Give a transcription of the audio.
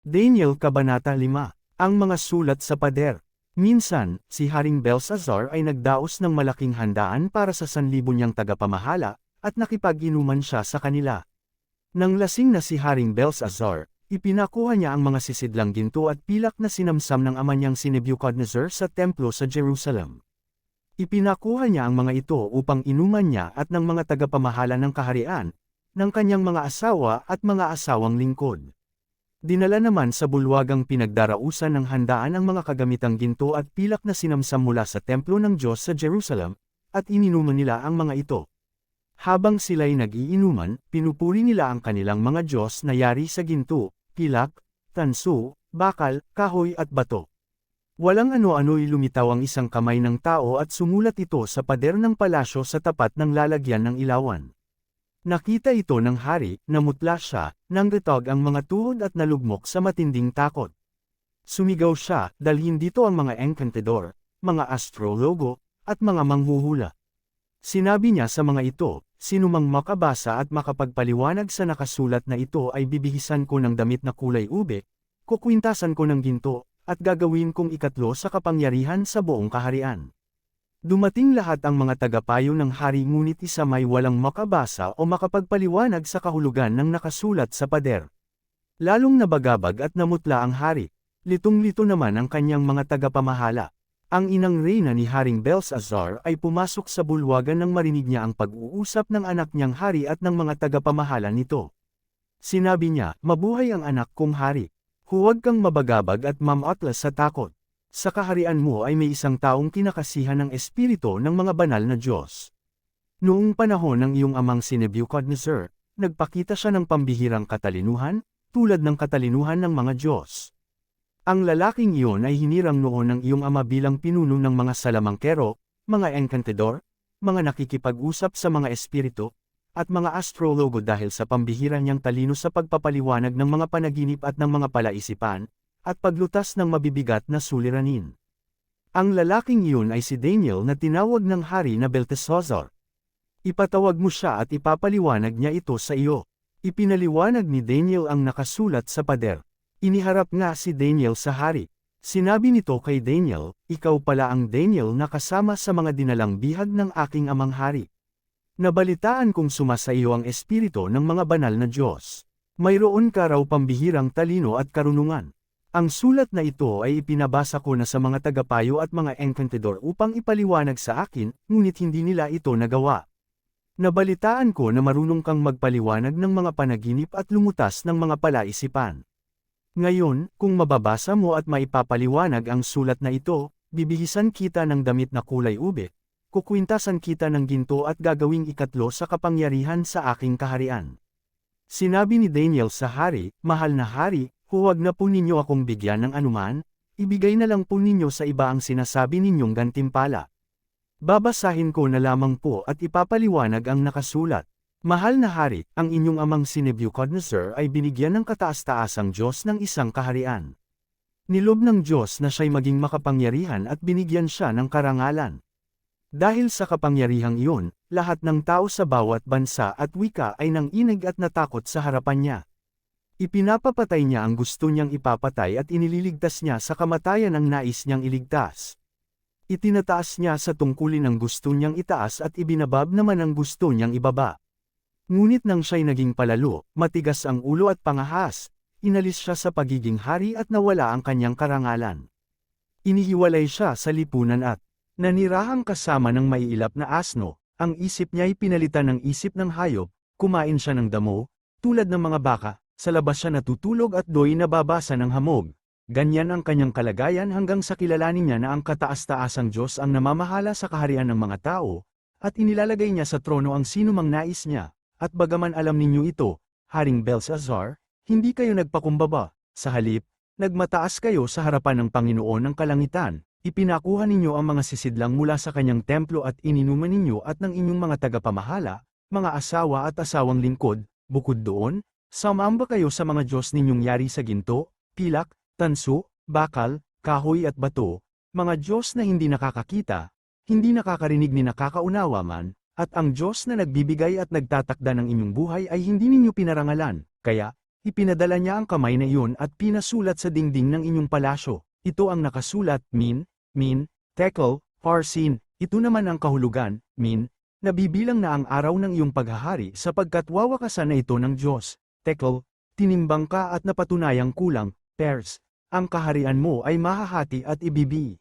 Daniel Kabanata 5. Ang mga sulat sa pader. Minsan, si Haring Belshazzar ay nagdaos ng malaking handaan para sa 1,000 niyang tagapamahala, at nakipag-inuman siya sa kanila. Nang lasing na si Haring Belshazzar, ipinakuha niya ang mga sisidlang ginto at pilak na sinamsam ng ama niyang si Nebuchadnezzar sa templo sa Jerusalem. Ipinakuha niya ang mga ito upang inuman niya at ng mga tagapamahala ng kaharian, ng kanyang mga asawa at mga asawang lingkod. Dinala naman sa bulwagang pinagdarausan ng handaan ang mga kagamitang ginto at pilak na sinamsam mula sa templo ng Diyos sa Jerusalem, at ininuman nila ang mga ito. Habang sila'y nag-iinuman, pinupuri nila ang kanilang mga Diyos na yari sa ginto, pilak, tanso, bakal, kahoy at bato. Walang ano-ano'y lumitaw ang isang kamay ng tao at sumulat ito sa pader ng palasyo sa tapat ng lalagyan ng ilawan. Nakita ito ng hari, namutla siya, nangritog ang mga tuhod at nalugmok sa matinding takot. Sumigaw siya, dalhin dito ang mga encantador, mga astrologo, at mga manghuhula. Sinabi niya sa mga ito, sinumang makabasa at makapagpaliwanag sa nakasulat na ito ay bibihisan ko ng damit na kulay ube, kukwintasan ko ng ginto, at gagawin kong ikatlo sa kapangyarihan sa buong kaharian. Dumating lahat ang mga tagapayo ng hari ngunit isa may walang makabasa o makapagpaliwanag sa kahulugan ng nakasulat sa pader. Lalong nabagabag at namutla ang hari. Litong-lito naman ang kanyang mga tagapamahala. Ang inang reyna ni Haring Belshazzar ay pumasok sa bulwagan nang marinig niya ang pag-uusap ng anak niyang hari at ng mga tagapamahala nito. Sinabi niya, "Mabuhay ang anak kong hari. Huwag kang mabagabag at mamatlas sa takot. Sa kaharian mo ay may isang taong kinakasihan ng espiritu ng mga banal na Diyos. Noong panahon ng iyong amang si Nebuchadnezzar, nagpakita siya ng pambihirang katalinuhan, tulad ng katalinuhan ng mga Diyos. Ang lalaking iyon ay hinirang noon ng iyong ama bilang pinuno ng mga salamangkero, mga encantador, mga nakikipag-usap sa mga espiritu, at mga astrologo dahil sa pambihira niyang talino sa pagpapaliwanag ng mga panaginip at ng mga palaisipan, at paglutas ng mabibigat na suliranin. Ang lalaking iyon ay si Daniel na tinawag ng hari na Belteshazzar. Ipatawag mo siya at ipapaliwanag niya ito sa iyo." Ipinaliwanag ni Daniel ang nakasulat sa pader. Iniharap nga si Daniel sa hari. Sinabi nito kay Daniel, "Ikaw pala ang Daniel na kasama sa mga dinalang bihag ng aking amang hari. Nabalitaan kong sumasa iyo ang espiritu ng mga banal na Diyos. Mayroon ka raw pambihirang talino at karunungan. Ang sulat na ito ay ipinabasa ko na sa mga tagapayo at mga encantador upang ipaliwanag sa akin, ngunit hindi nila ito nagawa. Nabalitaan ko na marunong kang magpaliwanag ng mga panaginip at lumutas ng mga palaisipan. Ngayon, kung mababasa mo at maipapaliwanag ang sulat na ito, bibihisan kita ng damit na kulay ube, kukwintasan kita ng ginto at gagawing ikatlo sa kapangyarihan sa aking kaharian." Sinabi ni Daniel sa hari, "Mahal na hari, huwag na po ninyo akong bigyan ng anuman, ibigay na lang po ninyo sa iba ang sinasabi ninyong gantimpala. Babasahin ko na lamang po at ipapaliwanag ang nakasulat. Mahal na hari, ang inyong amang si Nebuchadnezzar ay binigyan ng kataas-taasang Diyos ng isang kaharian. Nilob ng Diyos na siya'y maging makapangyarihan at binigyan siya ng karangalan. Dahil sa kapangyarihang iyon, lahat ng tao sa bawat bansa at wika ay nanginig at natakot sa harapan niya. Ipinapapatay niya ang gusto niyang ipapatay at inililigtas niya sa kamatayan ang nais niyang iligtas. Itinataas niya sa tungkulin ang gusto niyang itaas at ibinabab naman ang gusto niyang ibaba. Ngunit nang siya'y naging palalo, matigas ang ulo at pangahas, inalis siya sa pagiging hari at nawala ang kanyang karangalan. Inihiwalay siya sa lipunan at nanirahang kasama ng maiilap na asno, ang isip niya'y pinalitan ng isip ng hayop, kumain siya ng damo, tulad ng mga baka. Sa labas siya natutulog at do'y nababasa ng hamog. Ganyan ang kanyang kalagayan hanggang sa kilalanin niya na ang kataas-taasang Diyos ang namamahala sa kaharian ng mga tao, at inilalagay niya sa trono ang sinumang nais niya. At bagaman alam ninyo ito, Haring Belshazzar, hindi kayo nagpakumbaba. Sa halip, nagmataas kayo sa harapan ng Panginoon ng Kalangitan. Ipinakuha ninyo ang mga sisidlang mula sa kanyang templo at ininuman ninyo at ng inyong mga tagapamahala, mga asawa at asawang lingkod. Bukod doon, sumamba kayo sa mga Diyos ninyong yari sa ginto, pilak, tanso, bakal, kahoy at bato, mga Diyos na hindi nakakakita, hindi nakakarinig ni nakakaunawa man, at ang Diyos na nagbibigay at nagtatakda ng inyong buhay ay hindi ninyo pinarangalan, kaya, Ipinadala niya ang kamay na iyon at pinasulat sa dingding ng inyong palasyo. Ito ang nakasulat, Min, Tekel, Parsin. Ito naman ang kahulugan, Min. Nabibilang na ang araw ng iyong paghahari sapagkat wawakasan na ito ng Diyos. Tekel, tinimbang ka at napatunayang kulang, Pers. Ang kaharian mo ay mahahati at ibibi.